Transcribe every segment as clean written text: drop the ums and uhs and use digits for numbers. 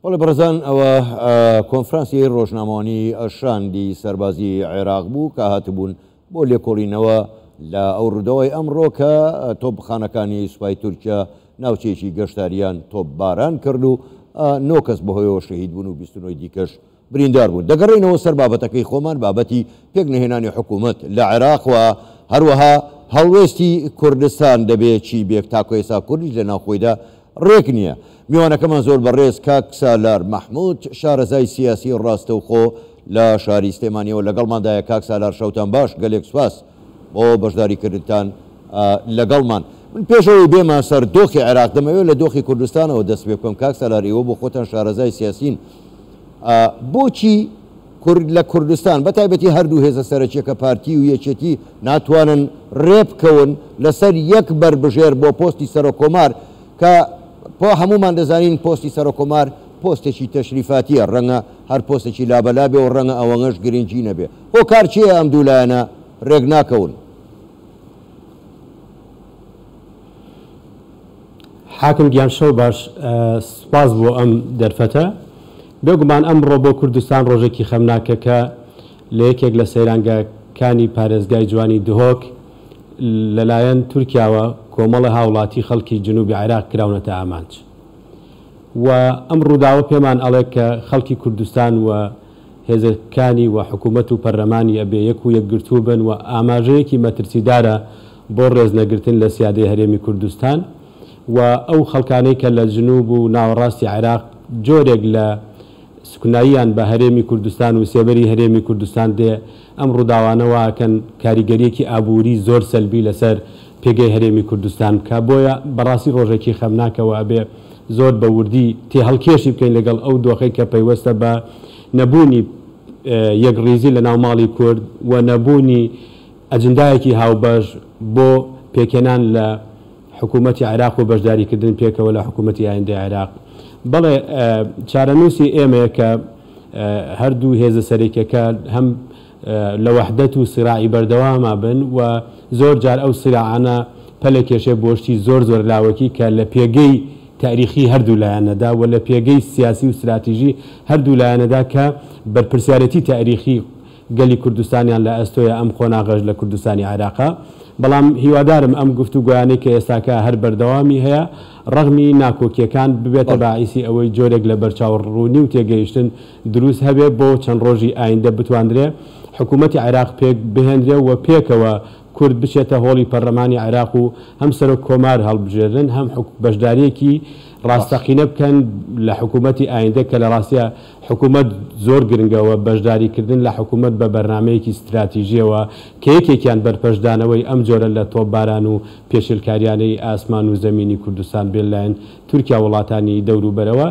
بەڵێ بەڕێزان ئەوە کۆنفرانسی ڕۆژنامەوانی شاندی سەربازی عێراق بوو کە هاتبوون بۆ لێکۆڵینەوە لە ئەو ڕوودەوەی ئەمڕۆ کە تۆپخانەکانی سوپای تورکیا ناوچەیەکی گەشتاریان تۆپباران کرد و 9 کەس بەهۆیەوە شەهید بوون و 29 دیکەش بریندار بوون. دەگەڕێنەوە سەر بابەتەکەی خۆمان بابەتی پێکنهێنانی حکوومەت لە عێراق و هەروەها هەڵوێستی کوردستان دەبێت چی بێک تاکو ئێستا کوردیش لە ناوخۆیدا ڕێک نییە. میوانەکەمان زۆر بەڕێز کاک سالار مەحموود شارەزای سیاسی ڕاستەوخۆ لە شاری سلێمانیەوە لەگەڵماندایە. کاک سالار شەوتان باش، گەلێک سوپاس بۆ بەشداریکردتان لەگەڵمان. من پێشەوەی بێمە سەر دۆخی عێراق دەمەوێت لە دۆخی کوردستانەوە دەست پێ بکەم. کاک سالار ئێوە بۆ خۆتان شارەزای سیاسین، بۆچی لە کوردستان بەتایبەتی هەردوو هێزە سەرەکیەکە پارتی و یەکێتی ناتوانن ڕێبکەون لەسەر یەک بربژێر بۆ پۆستی سەرۆکۆمار کە بۆ هەمومان دەزانین پۆستی سەرۆکۆمار پۆستێکی تەشریفاتیە، ڕەنگە هەر پۆستێکی لابەلابێ و ڕەنگە ئەوەنەش گرنگی نەبێ. بۆ کار چییە ئەم دوو لایەنە ڕێک ناکەون؟ حاکم گیانشەو باش، سپاس بۆ ئەم دەرفەتە. بێگومان ئەمڕۆ بۆ کوردستان ڕۆژێکی خەمناکە کە لە یەکێک لە سەیرانگاکانی پارێزگای جوانی دهۆک لەلایەن تورکیاوە کۆمەڵە هاوڵاتی خەڵکی جنوبی عێراق کراونەتە ئامانج و ئەم ڕووداوە پێمان ئەڵێ کە خەڵکی کوردستان و هێزەکانی و حکوومەت و پەرلەمانی ئەبێ یەک و یەکگرتوو بن و ئاماژەیەکی مەترسیدارە بۆ ڕێزنەگرتن لە سیادەی هەرێمی کوردستان و ئەو خەڵکانەی کە لە جنوب و ناوەڕاستی عێراق جۆرێک لە سکوناییان بە هەرێمی کوردستان و سێبەری هەرێمی کوردستان دێ ئەم ڕووداوانەوەکەن کاریگەریەکی ئابووری زۆر سەلبی لەسەر پێگەی هەرێمی کوردستان کە بۆیە بەڕاستی ڕۆژێکی خەمناکەوە ئەبێ زۆر بە وردی تێ هەڵکێشی بکەین لەگەڵ ئەو دۆخەی کە پەیوەستە بە نەبوونی یەکڕیزی لە ناو ماڵی کورد و نەبوونی ئەجندایەکی هاوبەش بۆ پێکێنان لە حکوومەتی عێراق و بەشداریکردن پێکەوە لە حکوومەتی ئایندەی عێراق. بەڵێ چارەنووسی ئێمە کە هەردوو هێزە سەرێکەکە هەم لە وەحدەت و سراعی بەردەوامە بن و زۆر جار ئەو سراعانە پەلە کێشێ بۆشتی زۆر لاوەکی کە لە پێگەی تاریخی هەردوو لایەنەدا و لە پێگەی سیاسی و استراتیژی هەردوو لایەنەدا کە بەرپرسیارەتی تاریخی گەلی کوردستانیان لە ئەستۆیە ئەم خۆناغەژ لە کوردستانی عێراقا. بەڵام هیوادارم ئەم گفتوگویانەی کە ئێستاکە هەر بەردەوامی هەیە ڕەغمی ناکۆکیەکان ببێتە باعیسی ئەوەی جۆرێک لە بەرچاوڕوونی و تێگەیشتن دروست هەبێ بۆ چەند ڕۆژی ئایندە بتواندرێ حکوومەتی عێراق پێک بهێنرێ و پێکەوە کورد بچێتە هۆڵی پەرلەمانی عێراق و هەم سەرۆک کۆمار هەڵبژێرن هەم بەشداریەکی ڕاستەقینە بکەن لە حکوومەتی ئایندە کە لە ڕاستیە حکوومەت زۆر گرنگەوە بەشداریکردن لە حکوومەت بە بەرنمەیەکی استراتیژیەوە کە یەکێکیان بەرپەشدانەوەی ئەم جۆرە لە تۆپباران و پێشلکاریانەی ئاسمان و زەمینی کوردستان بێت لایەن تورکیا وڵاتانی دەوروبەرەوە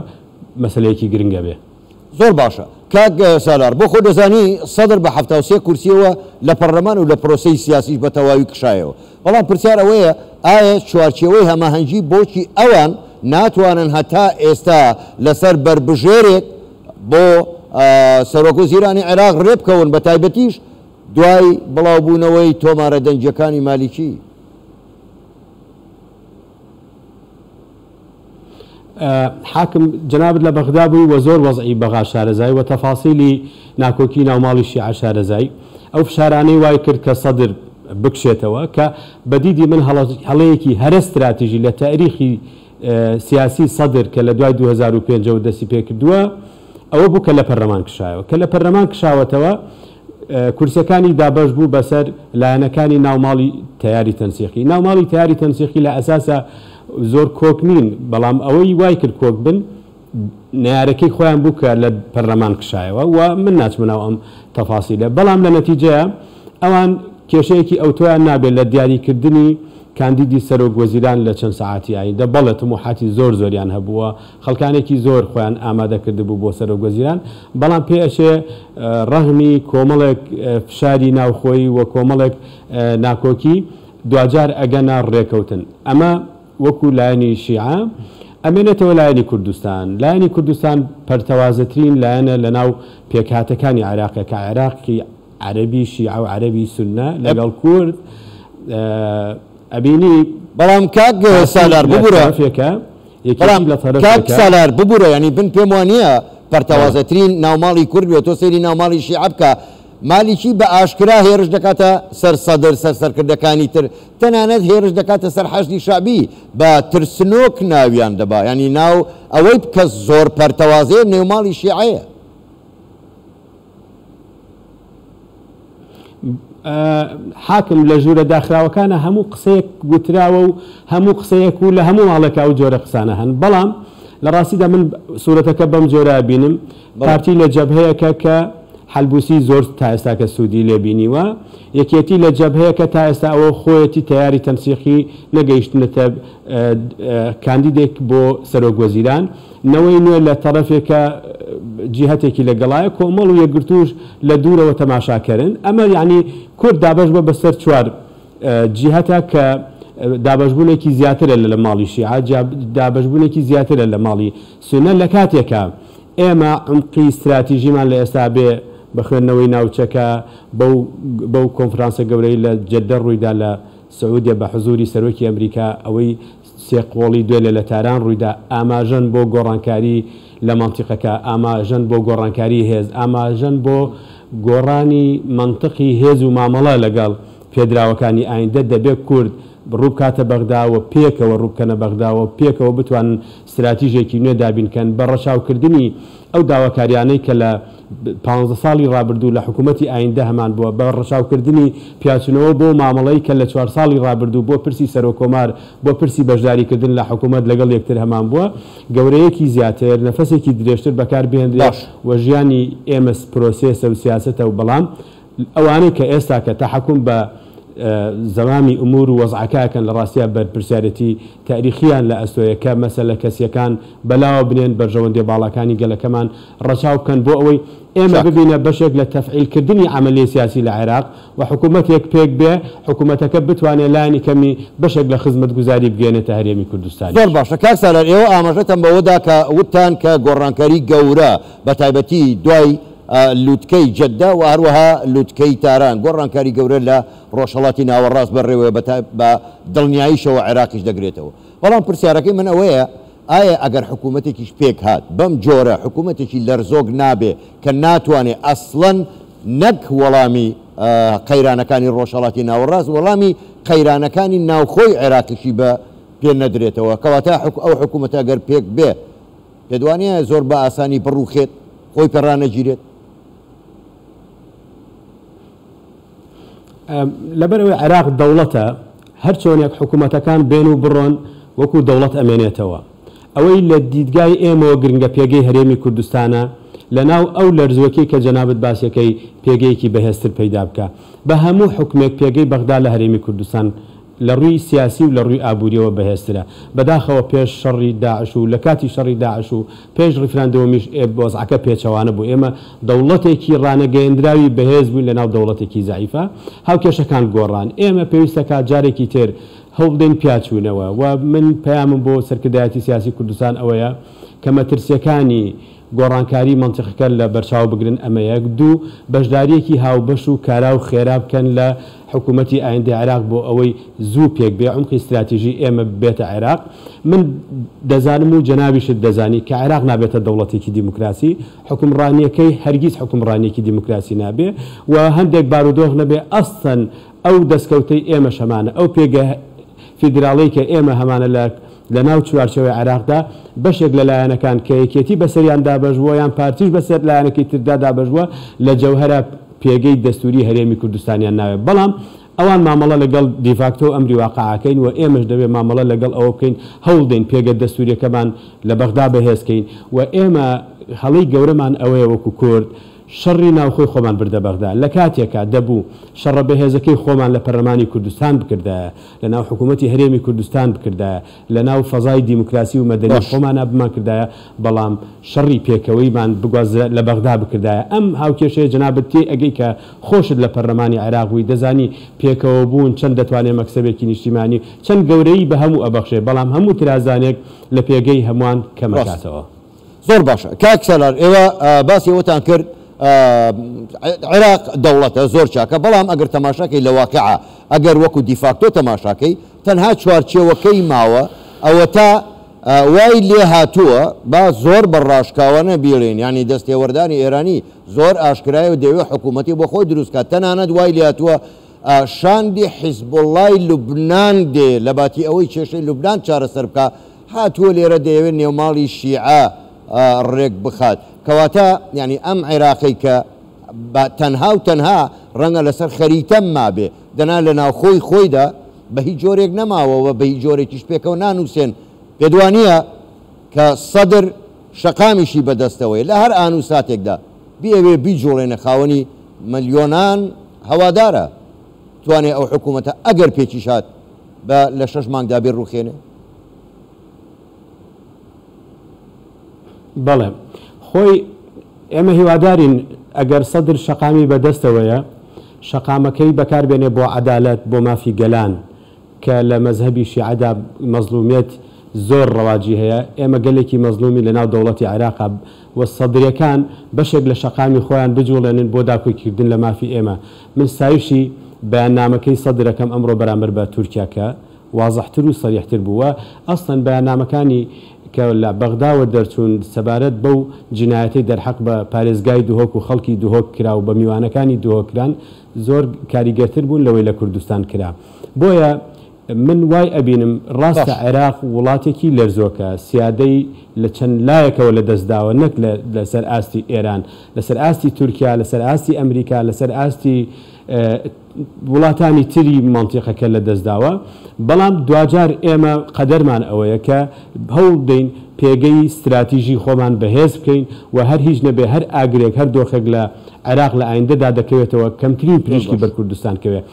مەسلەیەکی گرنگە بێ. زۆر باشە. کاک سالار بۆ خۆ دەزانی سەدر بە 73 کورسیەوە لە پەرلەمان و لە پرۆسەی سیاسیش بە تەواوی کشایەوە. بەڵام پرسیار ئەوەیە ئایا چوارچێوەی هەماهەنگی بۆچی ئەوان ناتوانن هەتا ئێستا لەسەر بربژێرێک بۆ سەرۆکوەزیرانی عێراق ڕێبکەون بە تایبەتیش دوای بڵاوبوونەوەی تۆمارە دەنجەکانی مالیکی؟ حاکم جنابت لە بەغدا بووی و زۆر وەزعی بەغا شارەزای و تەفاسیلی ناکۆکی ناوماڵی شیعە شارەزای ئەو فشارانەی وای کرد کە سەدر بکشێتەوە کە بەدیدی من هەڵەیەکی هەرە استراتیژی لە تاریخی سیاسی سەدر کە لە دوای 2005 دەستی پێ کردووە ئەوە بوو کە لە پەرلەمان کشایەوە کە لە پەرلەمان کشاوەتەوە کورسەکانی دابەش بوو بەسەر لایەنەکانی ناوماڵی تەیاری تەنسیقی. ناوماڵی تەیاری تەنسیقی لە ئەساسە زۆر کۆک نین، بەڵام ئەوەی وای کرد کۆک بن نارەکەی خۆیان بوو کە لە پەرلەمان کشایەوە و من ناچمەوە ئەم تەفاسیلە. بەڵام لە نەتیجەیە ئەوان کێشەیەکی ئەوتۆیان نابێت لە دیاریکردنی کاندیدی سەرۆک وەزیران لە چەند سەعاتی ئایندە. بەڵێ تموحاتی زۆریان هەبووە، خەڵکانێکی زۆر خۆیان ئامادە کردبوو بۆ سەرۆک وەزیران، بەڵام پێشێ ڕەهمی کۆمەڵێک فشاری ناوخۆیی و کۆمەڵێک ناکۆکی دوجار ئەگەنا ڕێکەوتن. ئەمە وەکو لایەنی شیعە ئەمێنێتەوە لایەنی کوردستان. لایەنی کوردستان پەرتەوازەترین لایەنە لە ناو پێکهاتەکانی عێراقە کە عێراقی عەرەبی شیعە و عەرەبی سونە لەگەڵ کورد ئەبینی. بەڵام کاک سالار ببوورە کاک سالار ببوورە ینی بن پێم وانە پەرتەوازەترین ناوماڵی کورد بێت تۆ سێری ناوماڵی شیعە بکە مالیکی بە ئاشکرا هێرش دەکاتە سەر سەدر سەرکردەکانی تر تەنانەت هێرش دەکاتە سەر حەشتی شعبی بە ترسنۆک ناویان دەبا ینی ناو ئەوەی کە زۆر پەرتەوازەیە نێوماڵی شیعەیە. حاکم لە ژوورە داخراوەکانە هەموو قسەیەک گوتراوە و هەموو قسەیەک و لە هەموو ماڵێکا و جۆرە قسانە هەن بەڵام لە ڕاستیدا من سوورەتەکە بەم جۆرە بینم پارتی لە جەبهەیەکە کە حەلبوسی زۆر تا ئێستا کە سوودی لێبینیوە یەکێتی لە جەبهەیەکە تا ئێستا ئەوە خۆیەتی تیاری تەنسیقی نەگەیشتنەتە کاندیدێک بۆ سەرۆکوەزیران نەوەی نوێ لە تەرەفێکە جیهەتێکی لەگەڵایە کۆمەڵ و یەکگرتوش لە دوورەوە تەماشاکردن ئەمە یعنی کورد دابش بە بەسەر چوار جیهەتە کە دابشبوونێکی زیاترە لە ماڵی شیعە دابشبوونێکی زیاترە لە ماڵی سونە لە کاتێکە ئێمە عمقی استراتیژیمان لە ئێستا بێ بەخوێندنەوەی ناوچەکە بەو کۆنفرانسە گەورەی لە جەدە ڕوویدا لە سعودیە بە حزوری سەرۆکی ئەمریکا ئەوەی سێقۆڵی دوێ لە تاران ڕوویدا ئاماژەن بۆ گۆڕانکاری لە منتیقەکە ئاماژەن بۆ گۆڕانکاری هێز ئاماژەن بۆ گۆڕانی منطقی هێز و مامەڵە لەگەڵ پێدراوەکانی ئایندە دەبێت کورد ڕووکاتە بەغداوە پێکەوە ڕووبکەنە بەغداوە پێکەوە بتوانن استراتیژێکی نوێ دابینکەن بە ڕەچاوکردنی ئەو داواکاریانەی کە لە 15 ساڵی ڕابردوو لە حکوومەتی ئایندە هەمان بووە بە ڕەچاوکردنی پیاچونەوە بۆ مامەڵەی کە لە 4 ساڵی ڕابردوو بۆ پرسی سەرۆکۆمار بۆ پرسی بەشداریکردن لە حکوومەت لەگەڵ یەکتر هەمان بووە گەورەیەکی زیاتر نەفەسێکی درێژتر بەکار بهێنرێت و ژیانی ئێمە پرۆسێسە و سیاسەتە و بەڵام ئەوانەی کە ئێستا کە تەحەکوم بە زەوامی ئومور و وەزعەکەکەن لە ڕاستیە بەرپرسیارەتی تاریخیان لە ئەستۆیەکە مەسەلە کەسیەکان بەلاوە بنێن بەرژەوەندێ باڵەکانی گەلەکەمان ڕەچاو بکەن بۆ ئەوەی ئێمە ببینە بەشێک لە تەفعیلکردنی عملی سیاسی لە عێراق و حکوومەتێک پێک بێ حکوومەتەکە بتوانێت لایەنی کەمی بەشێک لە خزمەتگوزاری بگەێنێتە هەرێمی کوردستان. زۆر باشە کاک سالار ئێوە ئاماژەتان بەوەدا کە وتان کە گۆڕانکاری گەورە بە تایبەتی دوای لوتکەی جەددا و هەروەها لوتکەی تاران گۆڕانکاری گەورە لە ڕۆژهەڵاتی ناوەڕاست بەڕێوەیە بە دڵنیاییشەوە عێراقیش دەگرێتەوە بەڵام پرسیارەکەی من ئەوەیە ئایا ئەگەر حکوومەتێکیش پێک هات بەم جۆرە حکوومەتێکی لەرزۆک نابێ کە ناتوانێت ئەسڵەن نەک وەڵامی قەیرانەکانی ڕۆژهەڵاتی ناوەڕاست وەڵامی قەیرانەکانی ناوخۆی عێراقیشی بە پێ نەدرێتەوە کەواتە ئەو حکوومەتە ئەگەر پێک بێ پێدوانە زۆر بە ئاسانی بڕوخێت خۆی پەڕانەگیرێت. لەبەرەوەی عێراق دەوڵەتە هەر چۆنێک حکوومەتەکان بێن و بڕۆن وەکو دەوڵەت ئەمێنێتەوە ئەوەی لە دیدگای ئێمەوە گرنگە پێگەی هەرێمی کوردستانە لە ناو ئەو لەرزوەکەی کە جەنابەت باسیەکەی پێگەیەکی بەهێزتر پەیدا بکە بە هەموو حکومێک پێگەی بەغدا لە هەرێمی کوردستان لە ڕووی سیاسی و لە ڕووی ئابوووریەوە بەهێزترە بەداخەوە پێش شەڕی داعش و لە کاتی شەڕی داعش و پێش ڕیفراندەوەمیش بۆزعەکە پێچەوانە بوو ئێمە دەوڵەتێکی ڕانەگەیەندراوی بەهێز بووین لە ناو دەوڵەتێکی زعیفە هاوکێشەکان گۆڕان ئێمە پێویستە کات جارێکی تر هەوڵدەین پیاچوونەوە و من پەیامم بۆ سەرکردایەتی سیاسی کوردستان ئەوەیە کە مەترسیەکانی گۆڕانکاری منتیقەکە لە بەرچاو بگرن ئەمە یەک دوو بەشداریەکی هاوبەش و کارا و خێرا بکەن لە حکوومەتی ئایندەی عێراق بۆ ئەوەی زوو پێک بێ عمقی استراتیژی ئێمە بێتە عێراق من دەزانم و جەنابیشت دەزانی کە عێراق نابێتە دەوڵەتێکی دیموکراسی حکومڕانیەکەی هەرگیز حکومڕانیەکی دیموکراسی نابێ و هەندێک بارودۆخ نەبێ ئەستەن ئەو دەستکەوتەی ئێمە شەمانە ئەو پێگە فیدراڵی کە ئێمە هەمانە لە ناو چوارچەوەی عێراقدا بەشێک لە لایەنەکان کە یەکێتی بەسەریان دابەژووە یان پارتیش بەسەر لایەنەکەی تردا دابەژووە لە جەوهەرە پێگەی دەستوری هەرێمی کوردستانیان ناوێت بەڵام ئەوان مامەڵە لەگەڵ دیفاکتۆ ئەمری واقعەکەین و ئێمەش دەبێت مامەڵە لەگەڵ ئەوە بکەین هەوڵدەین پێگە دەستوریەکەمان لە بەغدا بەهێزکەین و ئێمە هەڵەی گەورەمان ئەوەیە وەکو کورد شەڕی ناوخۆی خۆمان بردە بەغدا لە کاتێکە دەبوو شەڕە بەهێزەکەی خۆمان لە پەرلەمانی کوردستان بکردایە لە ناو حکوومەتی هەرێمی کوردستان بکردایە لە ناو فەزای دیموکراسی و مەدەنی خۆمان بمان کردایە بەڵام شەڕی پێکەوەیمان بگوازە لە بەغدا بکردایە ئەم هاوکێشەیە جەنابەت تێ ئەگەی کە خۆشت لە پەرلەمانی عێراقوی دەزانی پێکەوە بوون چەند دەتوانێت مەکسەبێکی نیشتیمانی چەند گەورەی بە هەموو ئەبەخشێ بەڵام هەموو ترازانێک لە پێگەی هەمووان کەمەکاتەوە. زۆر باشە کاک سالار ئێوە باسی ئەوتان کرد عێراق دەوڵەتە زۆر چاکە بەڵام ئەگەر تەماشاکەی لە واقعە ئەگەر وەکو دیفاکتۆ تەماشاکەی تەنها چوارچێوەکەی ماوە ئەوە تا وای لێ هاتووە با زۆر بەڕاشکاوانە بیڵێن ینی دەستێوەردانی ئێرانی زۆر ئاشکرای و دەوێت حکوومەتی بۆ خۆی دروستکات تەنانەت وای لێ هاتووە شاندی حیزبوڵای لوبنان دێ لە باتی ئەوەی کێشەی لوبنان چارەسەر بکە هاتووە لێرە دەیەوێت نێوماڵی شیعە ڕێک بخات کەواتە ینی ئەم عێراقی کە تەنها و تەنها ڕەنگە لەسەر خەریتەم مابێ دەنا لە ناو خۆی خۆیدا بە هیچ جۆرێک نەماوەوە بە هیچ جۆرێکیش پێکەوە نانووسێن پێدوانیە کە سەدر شەقامیشی بەدەستەوەی لە هەر ئان و ساتێکدا بیەوێ بیجوڵێنە خاوەنی ملیۆنان هەوادارە توانێ ئەو حکوومەتە ئەگەر پێچی شات بە لە 6 مانگدا بێ ڕوخێنێ بەڵێ خۆی ئێمە هیوادارین ئەگەر سەدر شەقامی بەدەستەوەیە شەقامەکەی بەکاربێنێ بۆ عەدالەت بۆ مافی گەلان کە لە مەزهەبی شیعەدا مەزلومیەت زۆر ڕەواجی هەیە ئێمە گەلێکی مەزلومی لە ناو دەوڵەتی عێراقا و سەدرەکان بەشێک لە شەقامی خۆیان بجوڵێنن بۆ داکۆکردن لە مافی ئێمە من سایشی بەیاننامەکەی سەدرەکەم ئەمڕۆ بەرامبەر بە تورکیاکە وازەحتر و سەریحتر بووە ئەسڵەن بەیاننامەکانی کە لە بەغداوە دەرچوون سەبارەت بەو جنایەتی دەرحەق بە پارێزگای دوهۆک و خەڵکی دوهۆک کرا و بە میوانەکانی دوهۆکران زۆر کاریگەرتر بوون لەوەی لە کوردستان کرا بۆیە من وای ئەبینم ڕاستە عێراق وڵاتێکی لەرزۆکە سیادەی لە چەند لایەکەوە لە دەستداوە نەک لەسەر ئاستی ئێران لەسەر ئاستی تورکیا لەسەر ئاستی ئەمریکا لەسەر ئاستی وڵاتانی تری مانتیقەکە لە دەستداوە بەڵام دوجار ئێمە قەدەرمان ئەوەیە کە هەوڵ دەین پێگەی استراتیژی خۆمان بەهێز بکەین و هەر هیچ نەبێ هەر ئاگرێک هەر دۆخێک لە عێراق لە ئایندەدا دەکەوێتەوە کەمترین پریشکی بەرکوردستان کەوێت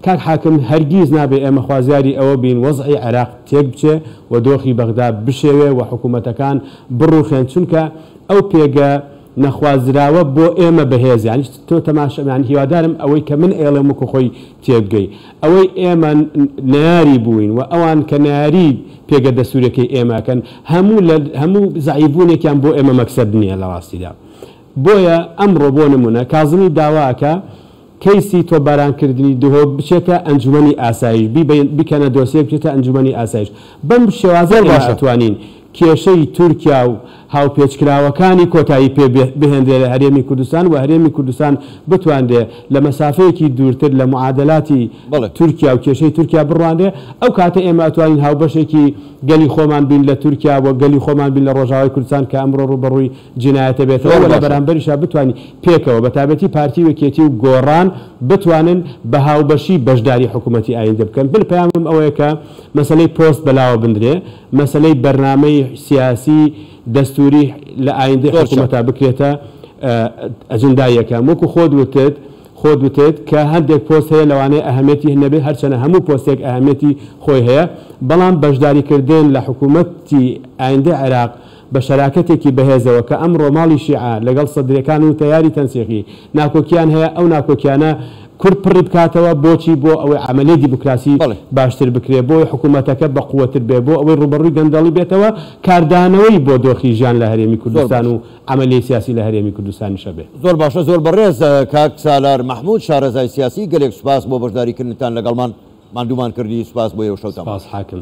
کاک حاکم هەرگیز نابێ ئێمە خوازیاری ئەوە بین وەزعی عێراق تێک بچێ و دۆخی بەغدا بشێوێ و حکوومەتەکان بڕوخێن چونکە ئەو پێگە نەخوازراوە بۆ ئێمە بەهێز یانی تۆ تەماشامان هیوادارم ئەوەی کە من ئێڵێم وکو خۆی تێبگەی ئەوەی ئێمە ناری بووین و ئەوان کە ناری پێگە دەسوورەکەی ئێمەکەن هەموو زعیبوونێکیان بۆ ئێمە مەکسەد نییە لە ڕاستیدا بۆیە ئەمڕۆ بۆ نمونە کازمی داواکە کەیسی تۆ بارانکردنی دهۆک بچێتە ئەنجومەنی ئاسایش بکەنە دۆسیە بچێتە ئەنجومەنی ئاسایش بەم شێوازە باشەتوانین کێشەی تورکیا و هاوپێچکراوەکانی کۆتایی پێ بهێندێ لە هەرێمی کوردستان و هەرێمی کوردستان بتواندێ لە مەسافەیەکی دوورتر لە معادلاتی تورکیا و کێشەی تورکیا بڕواندێ ئەو کاتە ئێمە ئەتوانین هاوبەشێکی گەلی خۆمان بین لە تورکیا و گەلی خۆمان بین لە ڕۆژاوای کوردستان کە ئەمڕۆ ڕوبەڕووی جینایەتە بێتەوە لە بەرامبەریشا بتوانین پێکەوە بە تایبەتی پارتی وەکێتی و گۆڕان بتوانن بە هاوبەشی بەشداری حکوومەتی ئایندە بکەن بن پەیامم ئەوەیە کە مەسەلەی پۆست بەلاوە بندرێ مەسەلەی بەرنامەی سیاسی دەستوری لە ئایندەی حکوومەتە بکرێتە ئەجندای یەکەم وەکو خۆت وتێت کە هەندێک پۆست هەیە لەوانەیە ئەهەمێتی هەنەبێ هەرچەنە هەموو پۆستێک ئەهەمێتی خۆی هەیە بەڵام بەشداریکردن لە حکوومەتی ئایندەی عێراق بە شەراکەتێکی بەهێزەوە کە ئەمڕۆ ماڵی شیعە لەگەڵ سەدرەکان و تەیاری تەنسیقی ناکۆکیان هەیە ئەو ناکۆکیانە کورد پڕی بکاتەوە بۆچی بۆ ئەوەی عملی دیموکراسی باشتر بکرێ بۆ حکوومەتەکە بە قووەتر بێ بۆ ئەوەی ڕوبەڕووی گەندەڵی بێتەوە کاردانەوەی بۆ دۆخی ژیان لە هەرێمی کوردستان و عملی سیاسی لە هەرێمی کوردستان شەبێ زۆر باشە زۆر بەڕێز کاک سالار مەحموود شارەزای سیاسی گەلێک سوپاس بۆ بەشداریکردنتان لەگەڵمان ماندوومان کردی سوپاس بۆ ئێوە شەوتان سپاس حاکم